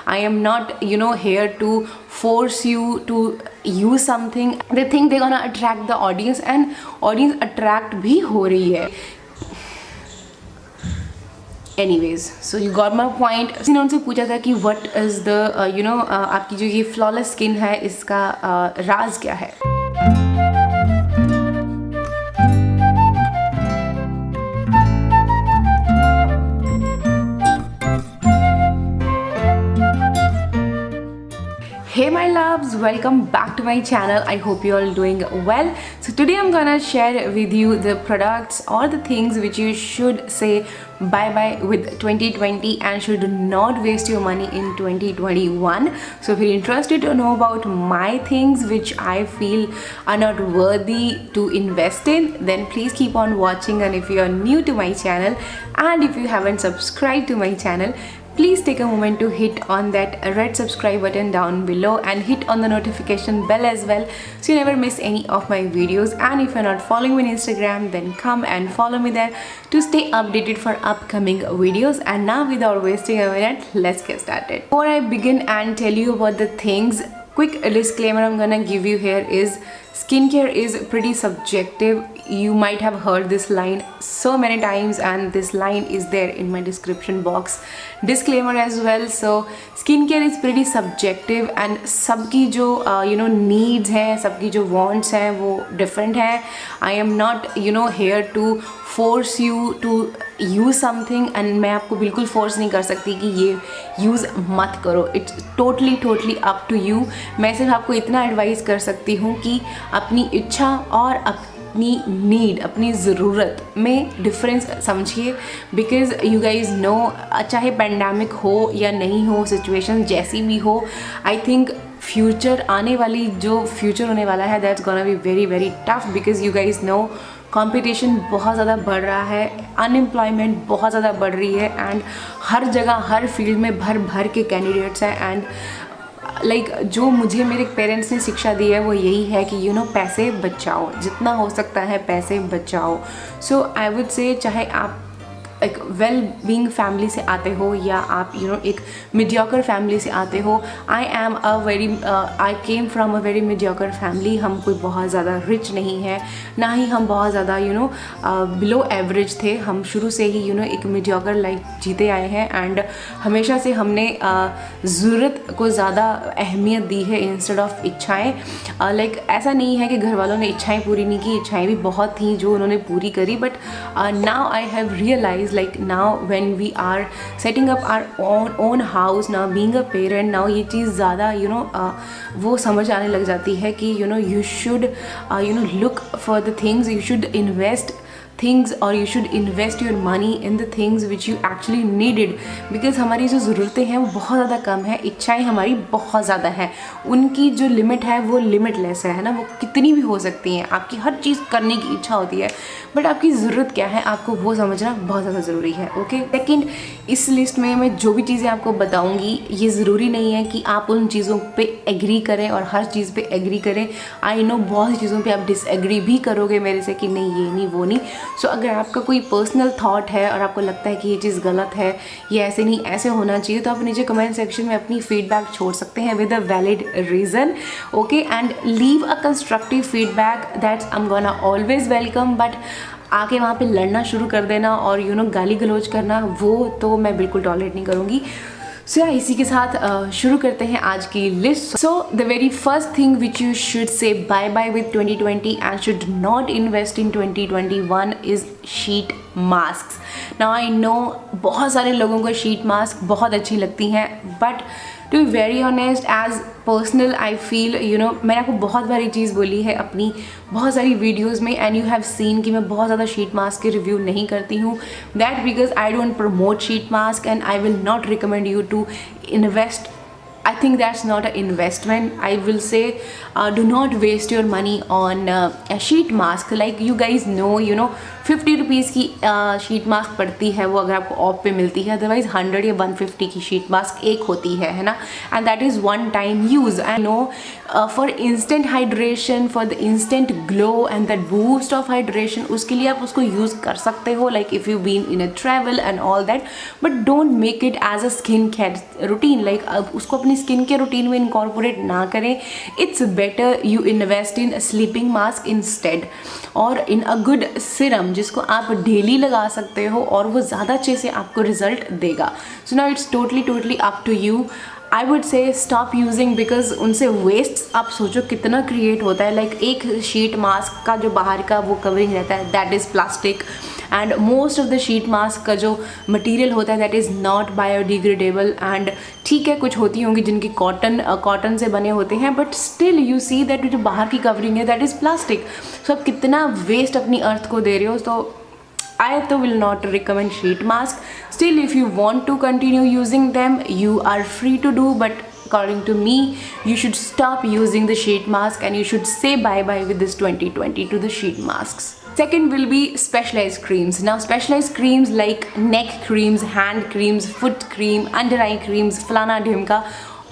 I am not, here to force you to use something. They think they're gonna attract the audience, and audience attract भी हो रही है. Anyways, so you got my point. किसी ने उनसे पूछा था कि what is the आपकी जो ये flawless skin है इसका राज क्या है. Hey my loves, welcome back to my channel. I hope you all doing well. So today I'm gonna share with you the products or the things which you should say bye bye with 2020 and should not waste your money in 2021. So if you're interested to know about my things which I feel are not worthy to invest in, then please keep on watching. And if you are new to my channel and if you haven't subscribed to my channel, please take a moment to hit on that red subscribe button down below and hit on the notification bell as well, so you never miss any of my videos. And if you're not following me on Instagram, then come and follow me there to stay updated for upcoming videos. And now without wasting a minute, let's get started. Before I begin and tell you about the things, quick disclaimer I'm gonna give you here is skincare is pretty subjective. You might have heard this line so many times, and this line is there in my description box disclaimer as well. So skincare is pretty subjective and सबकी जो needs हैं, सबकी जो wants हैं वो different हैं. I am not here to force you to use something, and मैं आपको बिल्कुल force नहीं कर सकती कि ये use मत करो. It's totally up to you. मैं सिर्फ आपको इतना advice कर सकती हूँ कि अपनी इच्छा और अपनी नीड, अपनी ज़रूरत में डिफरेंस समझिए. बिकॉज यू गाइज नो, चाहे पेंडेमिक हो या नहीं हो, सिचुएशन जैसी भी हो, आई थिंक फ्यूचर आने वाली जो फ्यूचर होने वाला है that's gonna be very tough. Because you guys know competition बहुत ज़्यादा बढ़ रहा है, अनएम्प्लॉयमेंट बहुत ज़्यादा बढ़ रही है, एंड हर जगह हर फील्ड में भर के कैंडिडेट्स हैं. एंड जो मुझे मेरे पेरेंट्स ने शिक्षा दी है वो यही है कि पैसे बचाओ, जितना हो सकता है पैसे बचाओ. सो आई वुड से, चाहे आप एक वेल बीइंग फैमिली से आते हो या आप एक मीडियोकर फैमिली से आते हो. I came from a very mediocre family. हम कोई बहुत ज़्यादा रिच नहीं है, ना ही हम बहुत ज़्यादा बिलो एवरेज थे. हम शुरू से ही एक मीडियोकर लाइफ जीते आए हैं, एंड हमेशा से हमने ज़रूरत को ज़्यादा अहमियत दी है इंस्टेड ऑफ इच्छाएँ. ऐसा नहीं है कि घर वालों ने इच्छाएँ पूरी नहीं की, इच्छाएँ भी बहुत थी जो उन्होंने पूरी करी. But now I have realise, like now when we are setting up our own house, now being a parent, now ये चीज़ ज़्यादा वो समझ आने लग जाती है कि you should look for the things, you should invest things, or you should invest your money in the things which you actually needed. because हमारी जो ज़रूरतें हैं वो बहुत ज़्यादा कम है, इच्छाएं हमारी बहुत ज़्यादा हैं. उनकी जो लिमिट है वो लिमिटलेस है ना, वो कितनी भी हो सकती हैं. आपकी हर चीज़ करने की इच्छा होती है, बट आपकी ज़रूरत क्या है आपको वो समझना बहुत ज़्यादा ज़रूरी है. ओके, सेकेंड, इस लिस्ट में मैं जो भी चीज़ें आपको बताऊँगी ये ज़रूरी नहीं है कि आप उन चीज़ों पर एग्री करें और हर चीज़ पर एग्री करें. आई नो बहुत सी चीज़ों पर आप डिसएग्री भी करोगे मेरे से कि नहीं ये नहीं वो नहीं. सो अगर आपका कोई पर्सनल थॉट है और आपको लगता है कि ये चीज़ गलत है, ये ऐसे नहीं ऐसे होना चाहिए, तो आप नीचे कमेंट सेक्शन में अपनी फीडबैक छोड़ सकते हैं with a valid reason. Okay, and leave a constructive feedback, that's I am gonna always welcome. But आके वहाँ पे लड़ना शुरू कर देना और गाली गलौज करना, वो तो मैं बिल्कुल टॉलरेट नहीं करूँगी. सो इसी के साथ शुरू करते हैं आज की list. So the very first thing which you should say bye bye with 2020 and should not invest in 2021 is sheet mask. Now I know बहुत सारे लोगों को शीट मास्क बहुत अच्छी लगती हैं, but to be very honest, as personal I feel मैंने आपको बहुत बारी चीज़ बोली है अपनी बहुत सारी वीडियोज़ में, एंड यू हैव सीन कि मैं बहुत ज़्यादा शीट मास्क के रिव्यू नहीं करती हूँ. That because I don't promote sheet mask and I will not recommend you to invest I think that's not an investment. I will say, do not waste your money on a sheet mask. Like you guys know, 50 rupees की sheet mask पड़ती है, वो अगर आपको of पे मिलती है. Otherwise 100 या 150 की शीट मास्क एक होती है ना. And that is one time use. I know for instant hydration, for the instant glow and that boost of hydration, उसके लिए आप उसको यूज़ कर सकते हो, like if you been in a travel and all that. But don't make it as a skin care routine. Like उसको अपनी skin care routine में इनकॉर्पोरेट ना करें. It's better you invest in sleeping mask instead, और इन a good Siram जिसको आप daily लगा सकते हो और वो ज़्यादा अच्छे से आपको रिजल्ट देगा. So now it's totally up to you. I would say stop using, because उनसे वेस्ट आप सोचो कितना क्रिएट होता है. लाइक एक शीट मास्क का जो बाहर का वो कवरिंग रहता है, that is plastic. And most of the sheet mask का जो मटेरियल होता है that is not biodegradable. And ठीक है, कुछ होती होंगी जिनकी कॉटन से बने होते हैं, but still you see that जो बाहर की कवरिंग है दैट इज़ प्लास्टिक. सो आप कितना वेस्ट अपनी अर्थ को दे रहे हो. तो I will not recommend sheet mask. Still, if you want to continue using them, you are free to do, but according to me, you should stop using the sheet mask and you should say bye-bye with this 2020 to the sheet masks. Second will be specialized creams. Now specialized creams like neck creams, hand creams, foot cream, under eye creams, फलाना ढिमका,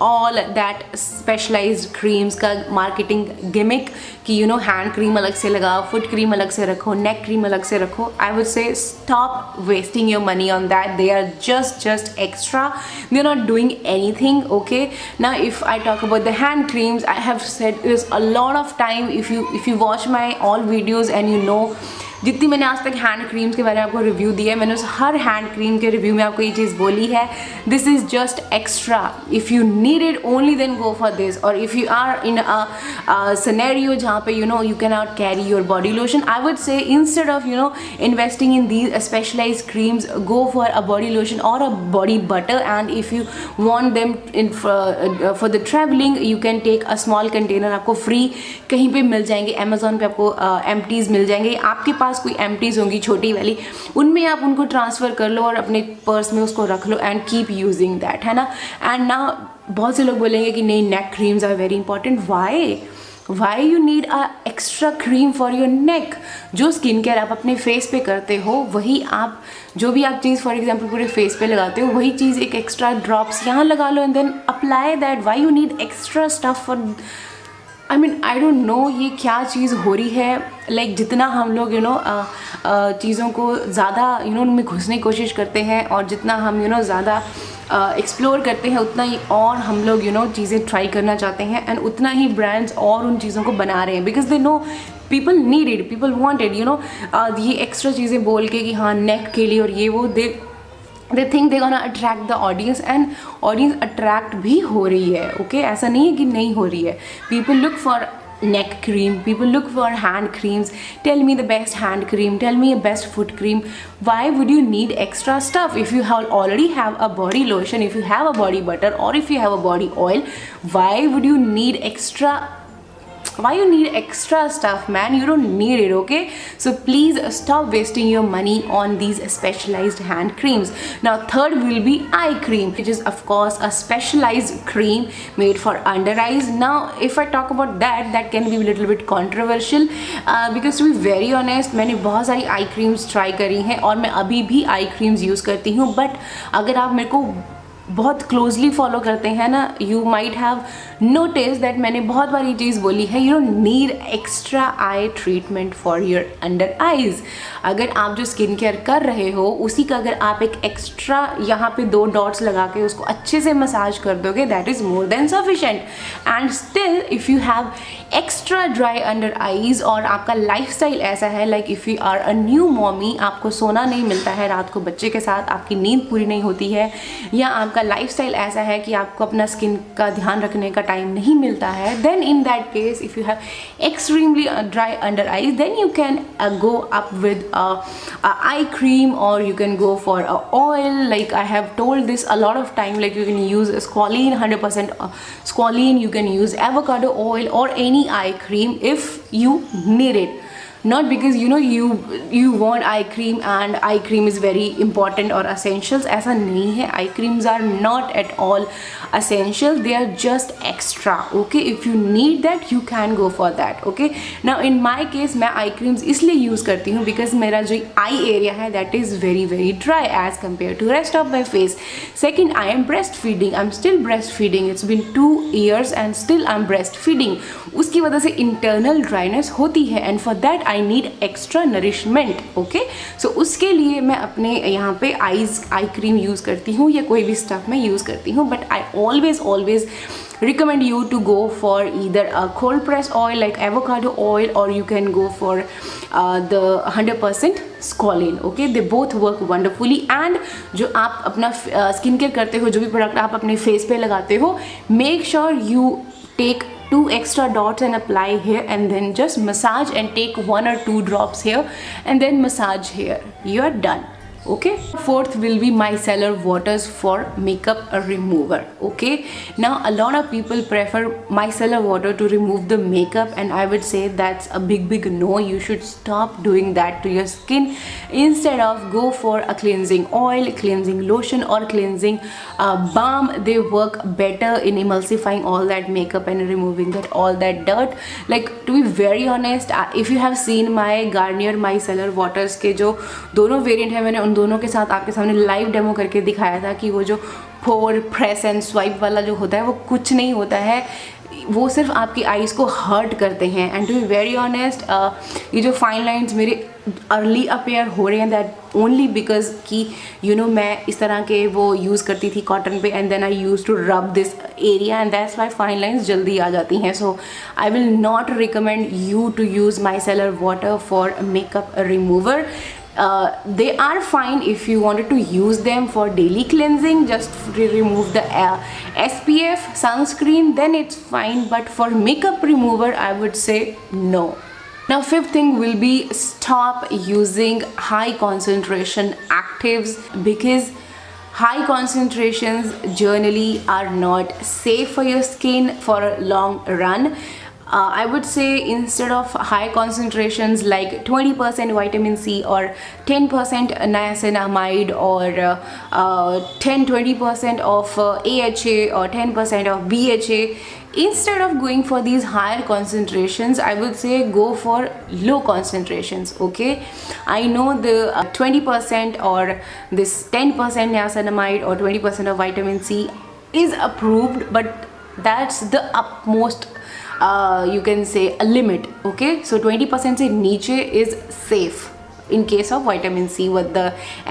all that specialised creams का marketing gimmick कि hand cream अलग से लगाओ, foot cream अलग से रखो, नेक cream अलग से रखो. I would say stop wasting your money on that. They are just extra. They are not doing anything. Okay, now if I talk about the hand creams, I have said this a lot of time. If you watch my all videos and you know, जितनी मैंने आज तक hand creams के बारे में आपको review दिया है, मैंने उस हर हैंड क्रीम के रिव्यू में आपको ये चीज़ बोली है, this is just extra. If you need it only then go for this. और if you are in a scenario जहाँ पे you can not carry your body lotion, I would say instead of investing in these specialized creams, go for a body lotion और a body butter. And if you want them in for the travelling, you can take a small container. आपको free कहीं पे मिल जाएंगे, Amazon पे आपको empties मिल जाएंगे. आपके पास कोई एम्प्टीज़ होंगी छोटी वाली, उनमें आप उनको ट्रांसफ़र कर लो और अपने पर्स में उसको रख लो एंड कीप यूजिंग दैट, है ना. एंड ना बहुत से लोग बोलेंगे कि नहीं, neck creams are very important. Why you need a extra cream for your neck? जो स्किन केयर आप अपने फेस पे करते हो, वही आप जो भी आप चीज़ फॉर एग्जांपल पूरे फेस पे लगाते हो, वही चीज़ एक एक्स्ट्रा ड्रॉप्स यहाँ लगा लो and then apply that. Why you need extra stuff for, I don't know ये क्या चीज़ हो रही है. लाइक जितना हम लोग चीज़ों को ज़्यादा उनमें घुसने की कोशिश करते हैं और जितना हम ज़्यादा एक्सप्लोर करते हैं, उतना ही और हम लोग चीज़ें ट्राई करना चाहते हैं एंड उतना ही ब्रांड्स और उन चीज़ों को बना रहे हैं. Because they know people need it, people want it. ये एक्स्ट्रा चीज़ें बोल के कि हाँ नेक के लिए और ये वो, they think they're gonna attract the audience, and audience attract भी हो रही है. Okay, ऐसा नहीं है कि नहीं हो रही है. People look for neck cream, people look for hand creams. Tell me the best hand cream, tell me a best foot cream. Why would you need extra stuff if you already have a body lotion, if you have a body butter, or if you have a body oil? Why would you need extra? Why you need extra stuff, man? You don't need it. Okay, so please stop wasting your money on these specialized hand creams. Now third will be eye cream, which is of course a specialized cream made for under eyes. Now if I talk about that can be a little bit controversial, because to be very honest, मैंने बहुत सारी eye creams try करी हैं और मैं अभी भी eye creams use करती हूँ. but अगर आप मेरे को बहुत क्लोजली फॉलो करते हैं ना, you might have notice that मैंने बहुत बार ये चीज़ बोली है, you don't need extra I treatment for your under eyes. अगर आप जो स्किन केयर कर रहे हो उसी का अगर आप एक एक्स्ट्रा यहाँ पे 2 डॉट्स लगा के उसको अच्छे से मसाज कर दोगे, that is more than sufficient. And still if you have extra dry under eyes और आपका लाइफस्टाइल ऐसा है, like if you are a new mommy, आपको सोना नहीं मिलता है रात को बच्चे के साथ, आपकी नींद पूरी नहीं होती है, या आपका लाइफस्टाइल ऐसा है कि आपको अपना स्किन का ध्यान रखने का टाइम नहीं मिलता है, then in that case if you have extremely dry under eyes, then you can go up with eye cream, or you can go for a oil. Like I have told this a lot of time, like you can use squalene, 100% squalene, you can use avocado oil or any eye cream if you need it. not because you want eye cream and eye cream is very important or essentials. ऐसा नहीं है, eye creams are not at all essential, they are just extra. Okay, if you need that you can go for that. Okay, now in my case मैं eye creams इसलिए use करती हूँ because मेरा जो eye area है that is very very dry as compared to rest of my face. Second, I am breastfeeding, I'm still breastfeeding, it's been 2 years and still I'm breastfeeding. उसकी वजह से internal dryness होती है and for that I need extra nourishment. Okay, so उसके लिए मैं अपने यहाँ पे आई क्रीम यूज़ करती हूँ या कोई भी स्टफ मैं यूज़ करती हूँ, but I always recommend you to go for either a cold press oil like avocado oil or you can go for the 100% squalane. Okay, they both work wonderfully. And जो आप अपना skin care करते हो, जो भी product आप अपने face पे लगाते हो, make sure you take 2 extra dots and apply here and then just massage and take 1 or 2 drops here and then massage here. You are done. Okay, fourth will be micellar waters for makeup remover. Okay, now a lot of people prefer micellar water to remove the makeup and I would say that's a big no. You should stop doing that to your skin. Instead of go for a cleansing oil, cleansing lotion or cleansing balm. They work better in emulsifying all that makeup and removing that all that dirt. Like, to be very honest, if you have seen my Garnier micellar waters के जो दोनों variant है, मैंने उन दोनों के साथ आपके सामने लाइव डेमो करके दिखाया था कि वो जो फोर प्रेस एंड स्वाइप वाला जो होता है वो कुछ नहीं होता है, वो सिर्फ आपकी आईज़ को हर्ट करते हैं. And to be very honest, ये जो फाइन लाइंस मेरे अर्ली अपेयर हो रहे हैं दैट ओनली बिकॉज कि मैं इस तरह के वो यूज़ करती थी कॉटन पे and then I use to rub this area and that's why fine lines जल्दी आ जाती हैं. So I will not recommend you to use micellar water for makeup remover. They are fine if you wanted to use them for daily cleansing, just remove the SPF sunscreen, then it's fine, but for makeup remover I would say no. Now fifth thing will be stop using high concentration actives because high concentrations generally are not safe for your skin for a long run. I would say instead of high concentrations like 20% vitamin C or 10% niacinamide or 10-20% of AHA or 10% of BHA, instead of going for these higher concentrations, I would say go for low concentrations. Okay, I know the 20% or this 10% niacinamide or 20% of vitamin C is approved, but that's the utmost you can say a limit. Okay, so 20% से नीचे is safe in case of vitamin C, what the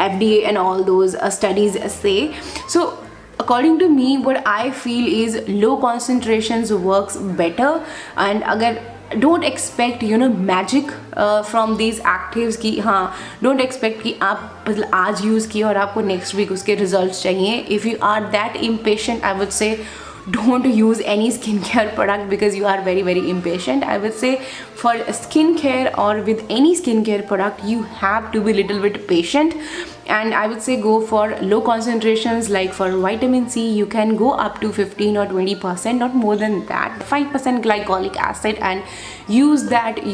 FDA and all those studies say. So according to me, what I feel is low concentrations works better. And अगर don't expect magic from these actives कि हाँ, don't expect कि आप आज use किए और आपको next week उसके results चाहिए. If you are that impatient, I would say don't use any skincare product because you are very very impatient. I would say for skincare or with any skincare product you have to be little bit patient, and I would say go for low concentrations. Like for vitamin C you can go up to 15 or 20%, not more than that, 5% glycolic acid, and use that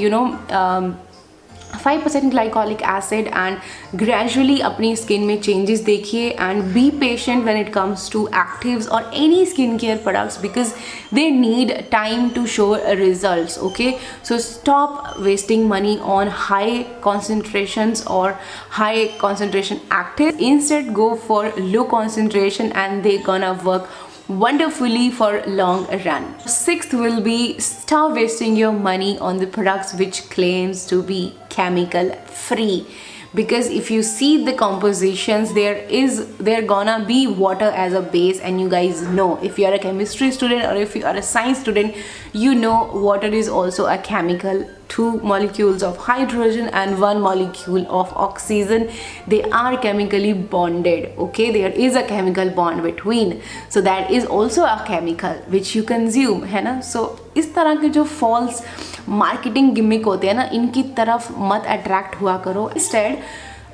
5% glycolic acid and gradually अपनी skin में changes देखिए. And be patient when it comes to actives or any skincare products because they need time to show results. Okay, so stop wasting money on high concentrations or high concentration actives. Instead go for low concentration and they gonna work wonderfully for long run. Sixth will be stop wasting your money on the products which claims to be chemical free, because if you see the compositions, there gonna be water as a base, and you guys know, if you are a chemistry student or if you are a science student, you know water is also a chemical. 2 molecules of hydrogen and 1 molecule of oxygen, they are chemically bonded. Okay, there is a chemical bond between, so that is also a chemical which you consume, है ना. So इस तरह के जो false marketing gimmick होते हैं ना, इनकी तरफ मत attract हुआ करो. Instead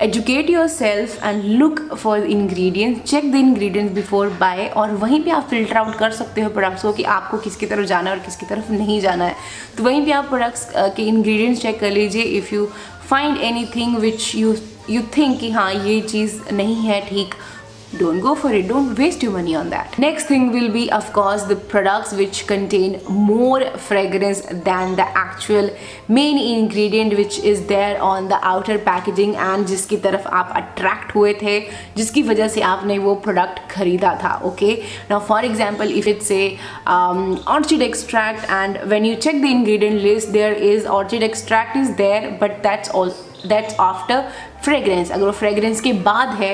educate yourself and look for ingredients, check the ingredients before buy, और वहीं पे आप फिल्टर आउट कर सकते हो प्रोडक्ट्स को कि आपको किसकी तरफ जाना है और किसकी तरफ नहीं जाना है। तो वहीं पे आप प्रोडक्ट्स के इंग्रेडिएंट्स चेक कर लीजिए। If you find anything which you think कि हाँ ये चीज़ नहीं है ठीक, don't go for it, don't waste your money on that. Next thing will be of course the products which contain more fragrance than the actual main ingredient which is there on the outer packaging and जिसकी तरफ आप attract हुए थे, जिसकी वजह से आपने वो product खरीदा था. Okay, now for example if it's a orchid extract and when you check the ingredient list there is orchid extract is there, but that's after fragrance. अगर वो fragrance के बाद है,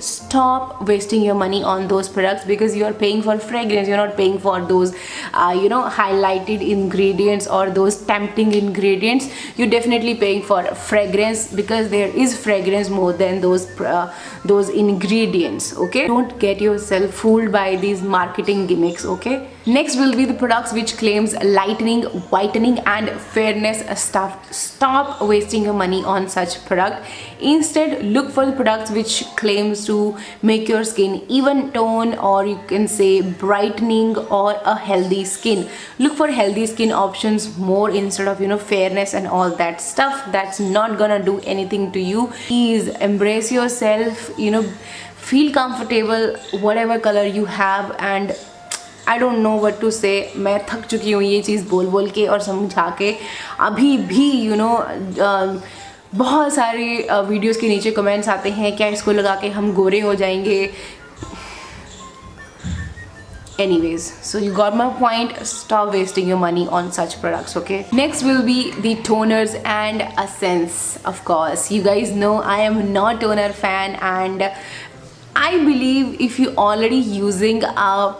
stop wasting your money on those products because you are paying for fragrance, you're not paying for those highlighted ingredients or those tempting ingredients. You're definitely paying for fragrance because there is fragrance more than those ingredients. Okay, don't get yourself fooled by these marketing gimmicks. Okay, next will be the products which claims lightening, whitening and fairness stuff. Stop wasting your money on such product. Instead, look for the products which claims to make your skin even tone, or you can say brightening or a healthy skin. Look for healthy skin options more instead of fairness and all that stuff. That's not gonna do anything to you. Please embrace yourself, feel comfortable whatever color you have, and I don't know what to say. मैं थक चुकी हूँ ये चीज़ बोल बोल के और समझा के। अभी भी बहुत सारे वीडियोस के नीचे कमेंट्स आते हैं क्या इसको लगा के हम गोरे हो जाएंगे। Anyways, so you got my point. Stop wasting your money on such products. Okay, next will be the toners and essence. Of course, you guys know I am not toner fan, and I believe if you already using a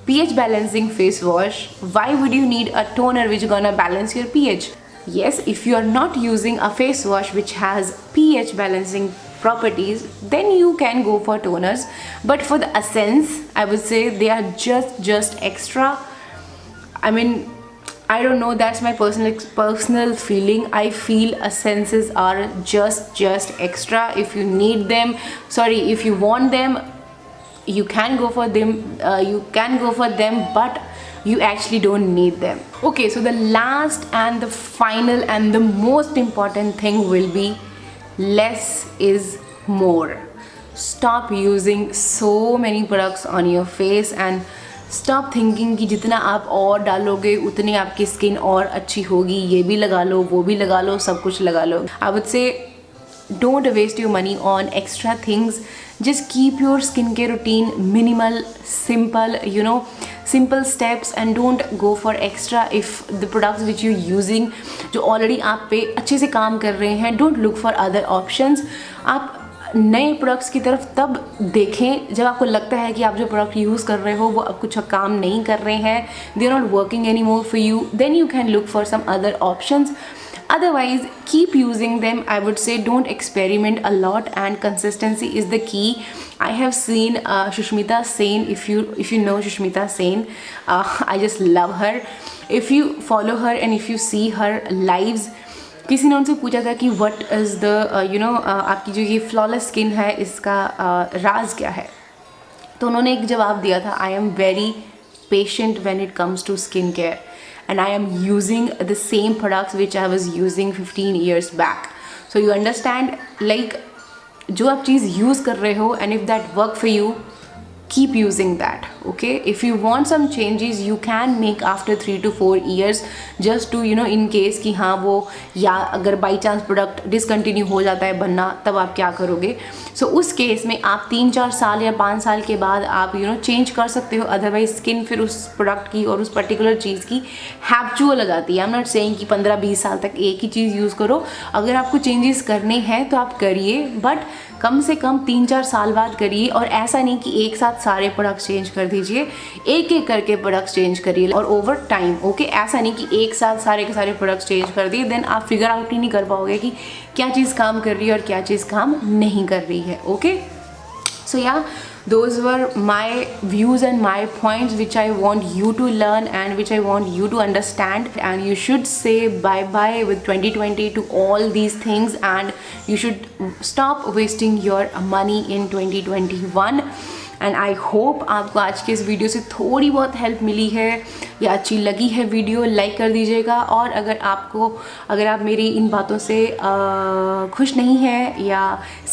pH balancing face wash, why would you need a toner which gonna balance your pH? Yes, if you are not using a face wash which has pH balancing properties, then you can go for toners. But for the essence, I would say they are just extra. I mean, I don't know, that's my personal feeling. I feel essences are just extra. If you need them, if you want them, you can go for them, but you actually don't need them. Okay, so the last and the final and the most important thing will be less is more. Stop using so many products on your face and stop thinking कि जितना आप और डालोगे उतनी आपकी skin और अच्छी होगी, ये भी लगा लो, वो भी लगा लो, सब कुछ लगा लो. I would say don't waste your money on extra things. Just keep your skincare routine minimal, simple, simple steps, and don't go for extra. If the products which you're using जो already आप पे अच्छे से काम कर रहे हैं, don't look for other options. आप नए प्रोडक्ट्स की तरफ तब देखें जब आपको लगता है कि आप जो प्रोडक्ट यूज़ कर रहे हो वो अब कुछ काम नहीं कर रहे हैं, they are not working anymore for you, then you can look for some other options. Otherwise, keep using them. I would say don't experiment a lot, and consistency is the key. I have seen Shushmita Sen. If you know Shushmita Sen, I just love her. If you follow her and if you see her lives, किसी ने उनसे पूछा था कि what is the आपकी जो ये flawless skin है इसका राज क्या है, तो उन्होंने एक जवाब दिया था, I am very patient when it comes to skincare. And I am using the same products which I was using 15 years back. So you understand, like जो आप चीज़ use कर रहे हो, and if that work for you, keep using that. Okay, if you want some changes you can make after 3 to 4 years, just to in case कि हाँ वो या अगर by chance product discontinue हो जाता है बनना, तब आप क्या करोगे. So उस केस में आप 3-4 साल या 5 साल के बाद आप चेंज कर सकते हो. अदरवाइज स्किन फिर उस प्रोडक्ट की और उस पर्टिकुलर चीज़ की हैबिचुअल हो जाती है. आई एम नॉट सेइंग कि 15-20 साल तक एक ही चीज़ यूज़ करो. अगर आपको चेंजेस करने हैं तो आप करिए, बट कम से कम 3-4 साल बाद करिए. और ऐसा नहीं कि एक साथ सारे प्रोडक्ट्स चेंज कर दीजिए, एक एक करके प्रोडक्ट्स चेंज करिए और ओवर टाइम. ओके, ऐसा नहीं कि एक साथ सारे के सारे प्रोडक्ट्स चेंज कर दिए, देन आप फिगर आउट ही नहीं कर पाओगे कि क्या चीज़ काम कर रही है और क्या चीज़ काम नहीं कर रही है. ओके, सो या those were my views and my points which I want you to learn and which I want you to understand. And you should say bye bye with 2020 to all these things, and you should stop wasting your money in 2021. And I hope आपको आज के इस video से थोड़ी बहुत help मिली है या अच्छी लगी है वीडियो, लाइक कर दीजिएगा। और अगर आप मेरी इन बातों से खुश नहीं हैं या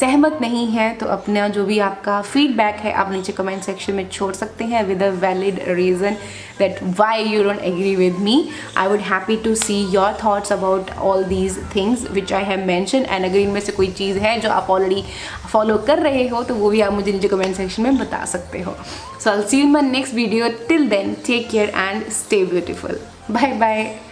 सहमत नहीं हैं तो अपना जो भी आपका फीडबैक है आप नीचे कमेंट सेक्शन में छोड़ सकते हैं with a valid reason that why you don't agree with me. I would happy to see your thoughts about all these things which I have mentioned, and अगर इनमें से कोई चीज़ है जो आप ऑलरेडी फॉलो कर रहे हो तो वो भी आप मुझे नीचे कमेंट सेक्शन में बता सकते हो। So I'll see you in my next video. Till then, take care and stay beautiful. Bye bye.